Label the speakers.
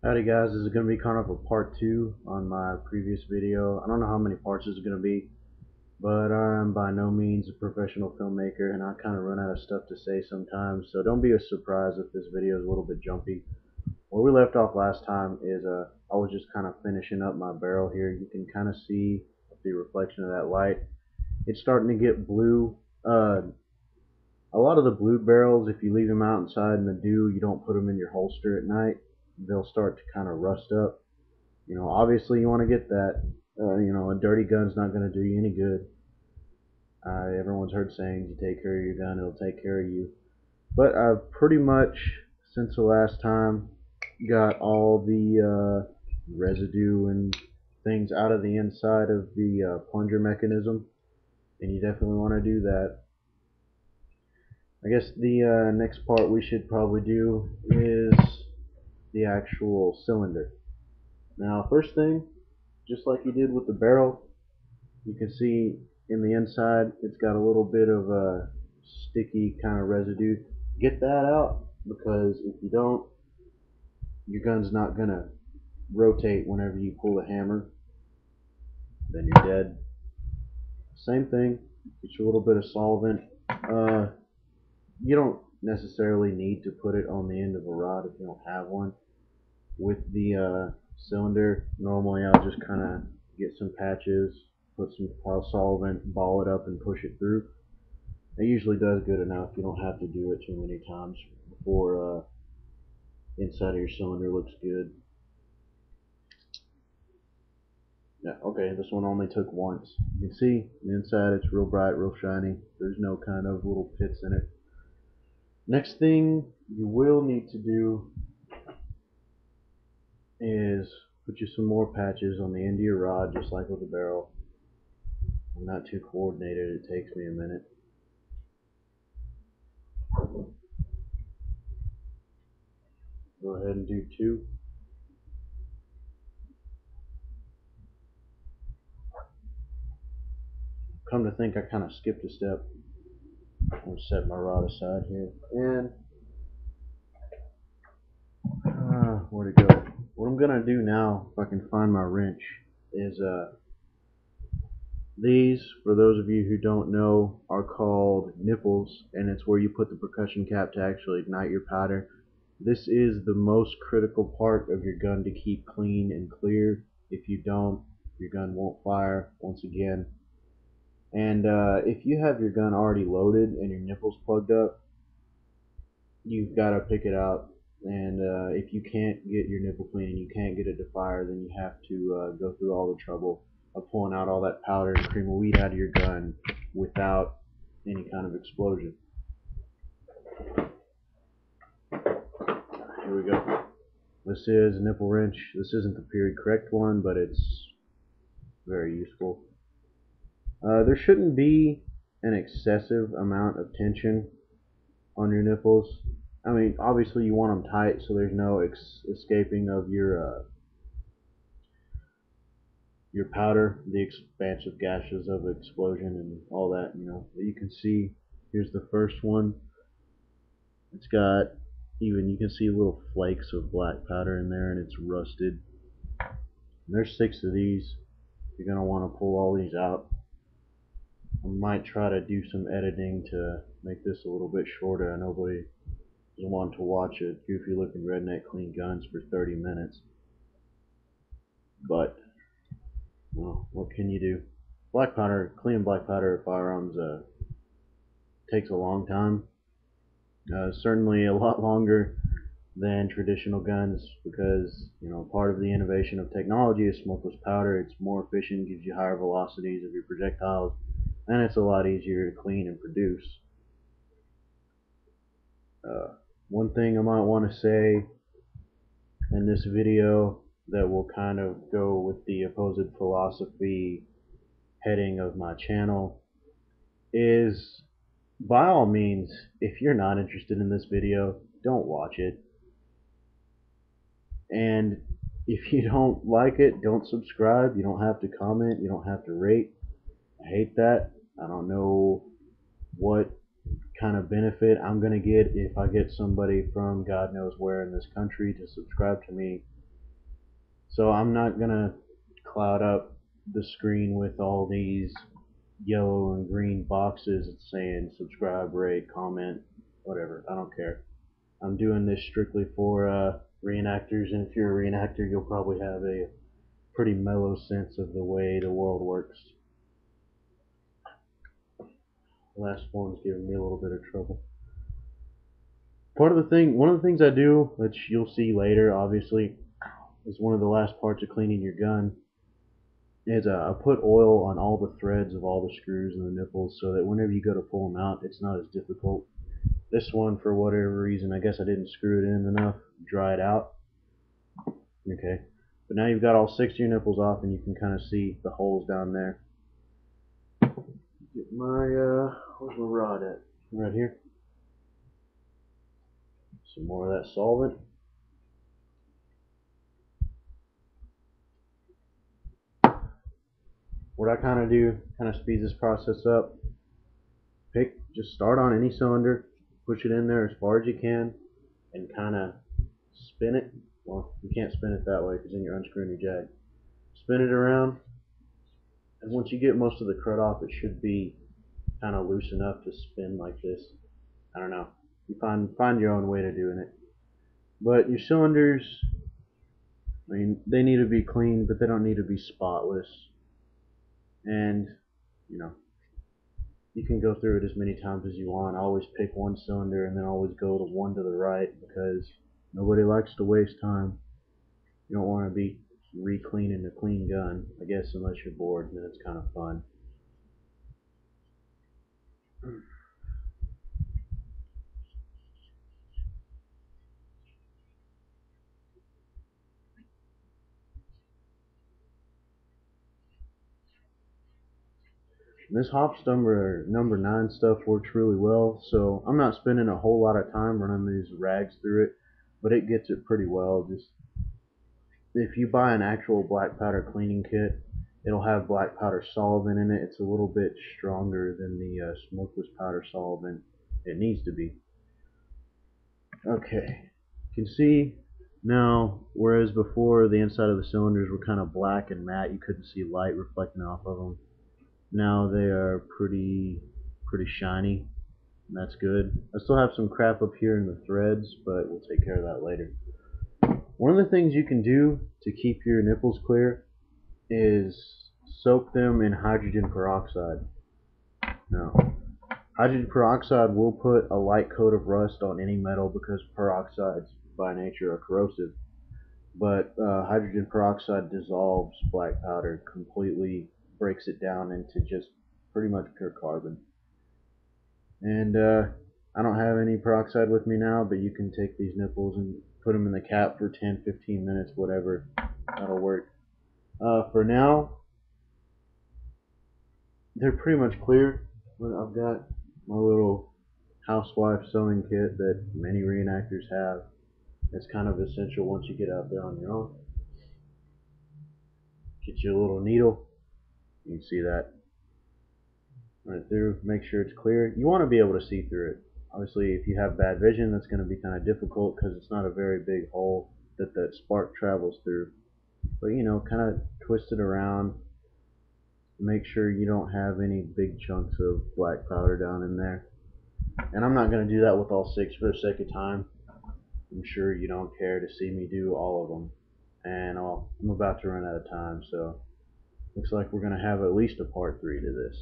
Speaker 1: Howdy guys, this is going to be kind of a part 2 on my previous video. I don't know how many parts this is going to be, but I'm by no means a professional filmmaker and I kind of run out of stuff to say sometimes, so don't be surprised if this video is a little bit jumpy. Where we left off last time is I was just kind of finishing up my barrel here. You can kind of see the reflection of that light. It's starting to get blue. A lot of the blue barrels, if you leave them outside in the dew, you don't put them in your holster at night, they'll start to kind of rust up. Obviously you want to get that. A dirty gun's not going to do you any good. Everyone's heard sayings, you take care of your gun, it'll take care of you. But I've pretty much, since the last time, got all the residue and things out of the inside of the plunger mechanism, and you definitely want to do that. I guess the next part we should probably do is the actual cylinder. Now, first thing, just like you did with the barrel, you can see in the inside it's got a little bit of a sticky kind of residue. Get that out, because if you don't, your gun's not gonna rotate whenever you pull the hammer. Then you're dead. Same thing, get you a little bit of solvent. You don't necessarily need to put it on the end of a rod if you don't have one. With the cylinder, normally I'll just kind of get some patches, put some solvent, ball it up, and push it through. It usually does good enough. You don't have to do it too many times before inside of your cylinder looks good. Yeah, okay, this one only took once. You can see the inside, it's real bright, real shiny. There's no kind of little pits in it. Next thing you will need to do is put you some more patches on the end of your rod, just like with the barrel. I'm not too coordinated, it takes me a minute. Go ahead and do 2. Come to think, I kind of skipped a step. I'll set my rod aside here. And where'd it go? What I'm gonna do now, if I can find my wrench, is these, for those of you who don't know, are called nipples, and it's where you put the percussion cap to actually ignite your powder. This is the most critical part of your gun to keep clean and clear. If you don't, your gun won't fire once again. And if you have your gun already loaded and your nipples plugged up, you've got to pick it out. And if you can't get your nipple clean and you can't get it to fire, then you have to go through all the trouble of pulling out all that powder and cream of wheat out of your gun without any kind of explosion. Here we go. This is a nipple wrench. This isn't the period correct one, but it's very useful. There shouldn't be an excessive amount of tension on your nipples. I mean, obviously you want them tight so there's no escaping of your powder, the expansive gases of explosion and all that. You can see, here's the first one. It's got, even you can see little flakes of black powder in there, and it's rusted. And there's 6 of these. You're going to want to pull all these out. I might try to do some editing to make this a little bit shorter. I know nobody is wanting to watch a goofy looking redneck clean guns for 30 minutes. But, well, what can you do? Black powder, cleaning black powder firearms takes a long time. Certainly a lot longer than traditional guns, because part of the innovation of technology is smokeless powder. It's more efficient, gives you higher velocities of your projectiles, and it's a lot easier to clean and produce. One thing I might want to say in this video that will kind of go with the opposite philosophy heading of my channel is, by all means, if you're not interested in this video, don't watch it. And if you don't like it, don't subscribe. You don't have to comment. You don't have to rate. I hate that. I don't know what kind of benefit I'm going to get if I get somebody from God knows where in this country to subscribe to me So I'm not gonna cloud up the screen with all these yellow and green boxes saying subscribe, rate, comment, whatever. I don't care. I'm doing this strictly for reenactors, and if you're a reenactor, you'll probably have a pretty mellow sense of the way the world works. The last one's giving me a little bit of trouble. One of the things I do, which you'll see later, obviously, is one of the last parts of cleaning your gun, is I put oil on all the threads of all the screws and the nipples so that whenever you go to pull them out, it's not as difficult. This one, for whatever reason, I guess I didn't screw it in enough, dry it out. Okay, but now you've got all 6 of your nipples off, and you can kind of see the holes down there. Get my where's my rod at? Right here. Some more of that solvent. What I kind of do, kind of speeds this process up. Just start on any cylinder, push it in there as far as you can, and kind of spin it. Well, you can't spin it that way because then you're unscrewing your jag. Spin it around, and once you get most of the crud off, it should be kind of loose enough to spin like this. I don't know. You find your own way to doing it. But your cylinders, I mean, they need to be clean, but they don't need to be spotless. And, you know, you can go through it as many times as you want. Always pick one cylinder and then always go to one to the right, because nobody likes to waste time. You don't want to be re-cleaning a clean gun, I guess, unless you're bored, and then it's kind of fun. This Hopstumber number 9 stuff works really well, so I'm not spending a whole lot of time running these rags through it, but it gets it pretty well. Just if you buy an actual black powder cleaning kit, it'll have black powder solvent in it. It's a little bit stronger than the smokeless powder solvent. It needs to be. Okay, you can see now, whereas before the inside of the cylinders were kind of black and matte, you couldn't see light reflecting off of them. Now they are pretty shiny, and that's good. I still have some crap up here in the threads, but we'll take care of that later. One of the things you can do to keep your nipples clear is soak them in hydrogen peroxide. Now, hydrogen peroxide will put a light coat of rust on any metal because peroxides by nature are corrosive, but hydrogen peroxide dissolves black powder, completely breaks it down into just pretty much pure carbon. And I don't have any peroxide with me now, but you can take these nipples and put them in the cap for 10-15 minutes, whatever. That'll work. For now, they're pretty much clear. I've got my little housewife sewing kit that many reenactors have. It's kind of essential once you get out there on your own. Get you a little needle. You can see that. Run it through, make sure it's clear. You want to be able to see through it. Obviously, if you have bad vision, that's going to be kind of difficult because it's not a very big hole that that spark travels through. But, you know, kind of twist it around. Make sure you don't have any big chunks of black powder down in there. And I'm not going to do that with all 6 for the sake of time. I'm sure you don't care to see me do all of them. And I'm about to run out of time, so looks like we're going to have at least a part 3 to this.